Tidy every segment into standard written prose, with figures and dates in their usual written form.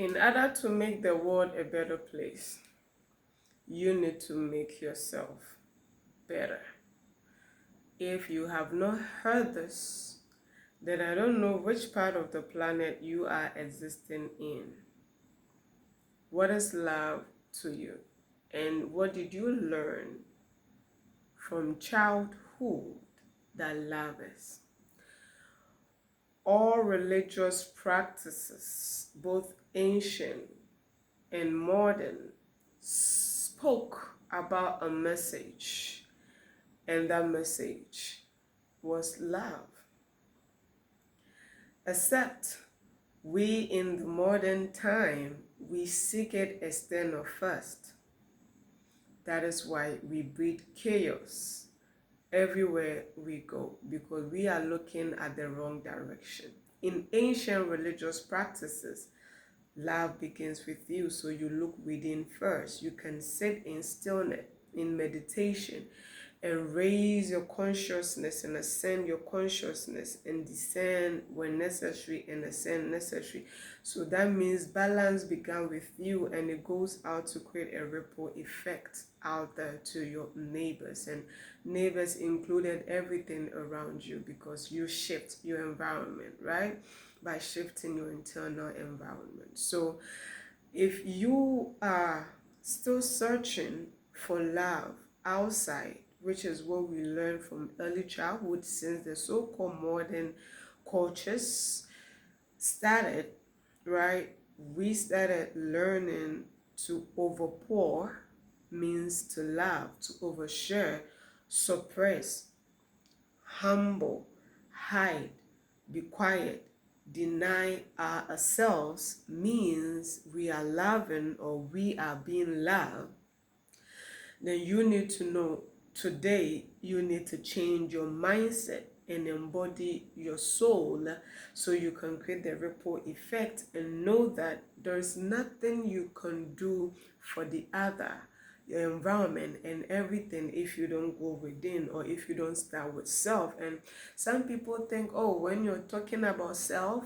In order to make the world a better place, you need to make yourself better. If you have not heard this, then I don't know which part of the planet you are existing in. What is love to you? And what did you learn from childhood that love is? All religious practices, both ancient and modern, spoke about a message, and that message was love. Except we in the modern time, we seek it external first. That is why we breed chaos everywhere we go, because we are looking at the wrong direction. In ancient religious practices, love begins with you, so you look within first. You can sit in stillness, in meditation, and raise your consciousness and ascend your consciousness and descend when necessary and ascend necessary. So that means balance began with you, and it goes out to create a ripple effect out there to your neighbors, and neighbors included everything around you, because you shift your environment, right? By shifting your internal environment. So if you are still searching for love outside, which is what we learn from early childhood, since the so-called modern cultures started, right? We started learning to overpour means to love, to overshare, suppress, humble, hide, be quiet, deny ourselves means we are loving or we are being loved. Then you need to know today you need to change your mindset and embody your soul, so you can create the ripple effect and know that there's nothing you can do for the other, your environment and everything, if you don't go within, or if you don't start with self. And some people think, oh, when you're talking about self,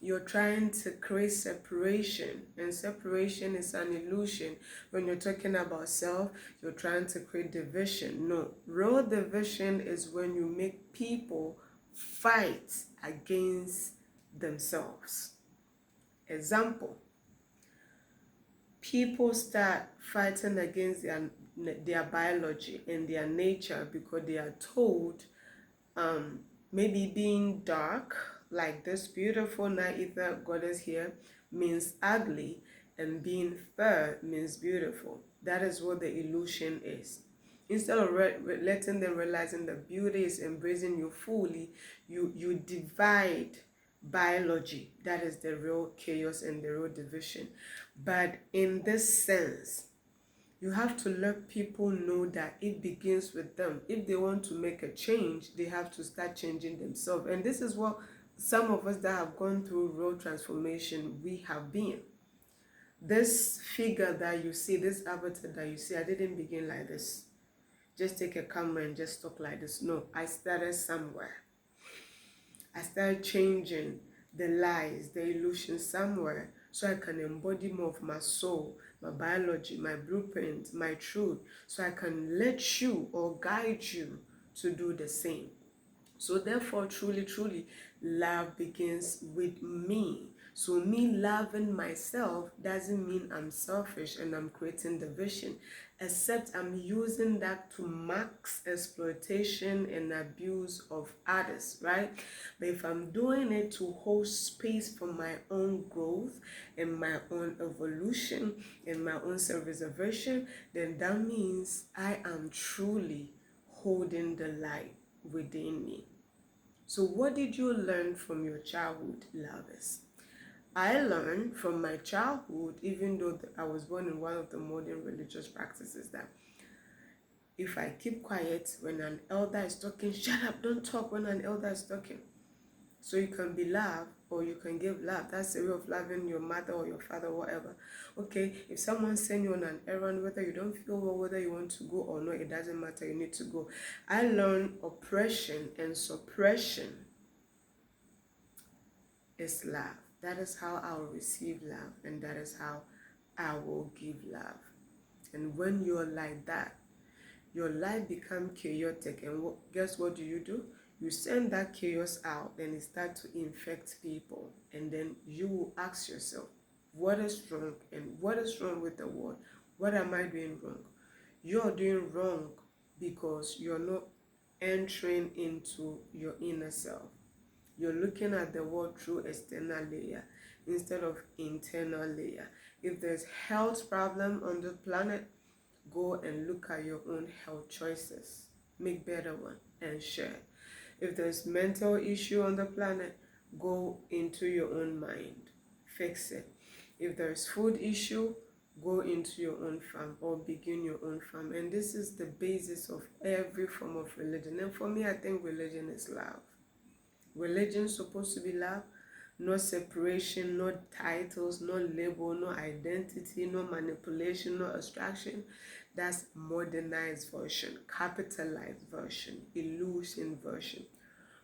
you're trying to create separation, and separation is an illusion. When you're talking about self, you're trying to create division. No, real division is when you make people fight against themselves. Example, people start fighting against their biology and their nature because they are told maybe being dark, like this beautiful night ether goddess here, means ugly, and being fair means beautiful. That is what the illusion is. Instead of letting them realizing the beauty is embracing you fully, you divide biology. That is the real chaos and the real division. But in this sense, you have to let people know that it begins with them. If they want to make a change, they have to start changing themselves. And this is what some of us that have gone through real transformation, we have been. This figure that you see, this avatar that you see, I didn't begin like this. Just take a camera and just talk like this. No, I started somewhere. I started changing the lies, the illusions somewhere, so I can embody more of my soul, my biology, my blueprint, my truth, so I can let you or guide you to do the same. So therefore, truly, truly, love begins with me. So me loving myself doesn't mean I'm selfish and I'm creating division, except I'm using that to max exploitation and abuse of others, right? But if I'm doing it to hold space for my own growth and my own evolution and my own self-reservation, then that means I am truly holding the light within me. So what did you learn from your childhood, lovers? I learned from my childhood, even though I was born in one of the modern religious practices, that if I keep quiet when an elder is talking, shut up, don't talk when an elder is talking. So you can be loved or you can give love. That's the way of loving your mother or your father, whatever. Okay, if someone sends you on an errand, whether you don't feel well, whether you want to go or not, it doesn't matter, you need to go. I learned oppression and suppression is love. That is how I will receive love, and that is how I will give love. And when you're like that, your life becomes chaotic. And guess what do? You send that chaos out, and it starts to infect people. And then you will ask yourself, what is wrong? And what is wrong with the world? What am I doing wrong? You're doing wrong because you're not entering into your inner self. You're looking at the world through external layer instead of internal layer. If there's health problem on the planet, go and look at your own health choices. Make better one and share. If there's mental issue on the planet, go into your own mind. Fix it. If there's food issue, go into your own farm or begin your own farm. And this is the basis of every form of religion. And for me, I think religion is love. Religion is supposed to be love, no separation, no titles, no label, no identity, no manipulation, no abstraction. That's modernized version, capitalized version, illusion version.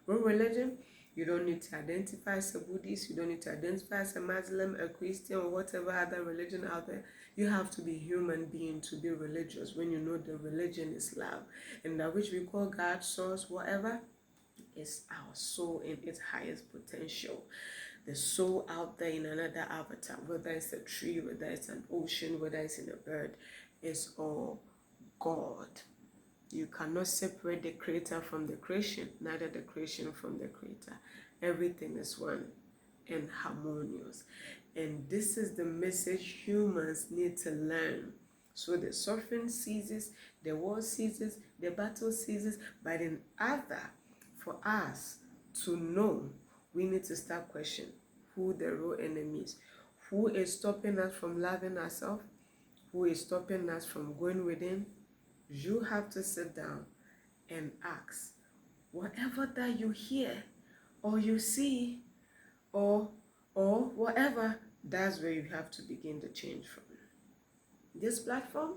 With religion, you don't need to identify as a Buddhist, you don't need to identify as a Muslim, a Christian, or whatever other religion out there. You have to be human being to be religious when you know the religion is love. And that which we call God, source, whatever, is our soul in its highest potential. The soul out there in another avatar, whether it's a tree, whether it's an ocean, whether it's in a bird, is all God. You cannot separate the creator from the creation, neither the creation from the creator. Everything is one and harmonious. And this is the message humans need to learn. So the suffering ceases, the war ceases, the battle ceases, but in other, for us to know, we need to start questioning who the real enemy is. Who is stopping us from loving ourselves? Who is stopping us from going within? You have to sit down and ask, whatever that you hear or you see or whatever, that's where you have to begin to change from. This platform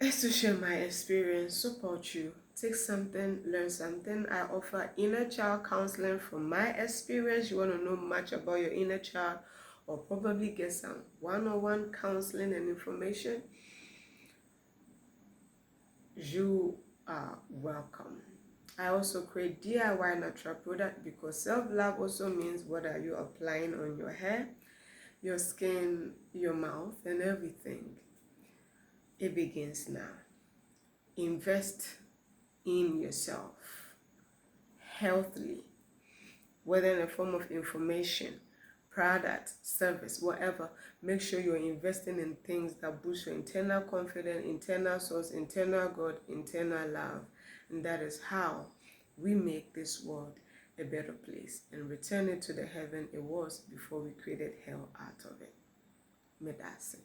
is to share my experience, support you, take something, learn something. I offer inner child counseling from my experience. You want to know much about your inner child or probably get some one-on-one counseling and information, you are welcome. I also create DIY natural product because self-love also means what are you applying on your hair, your skin, your mouth, and everything. It begins now. Invest in yourself healthily, whether in a form of information, product, service, whatever. Make sure you're investing in things that boost your internal confidence, internal source, internal God, internal love. And that is how we make this world a better place and return it to the heaven it was before we created hell out of it. May that say.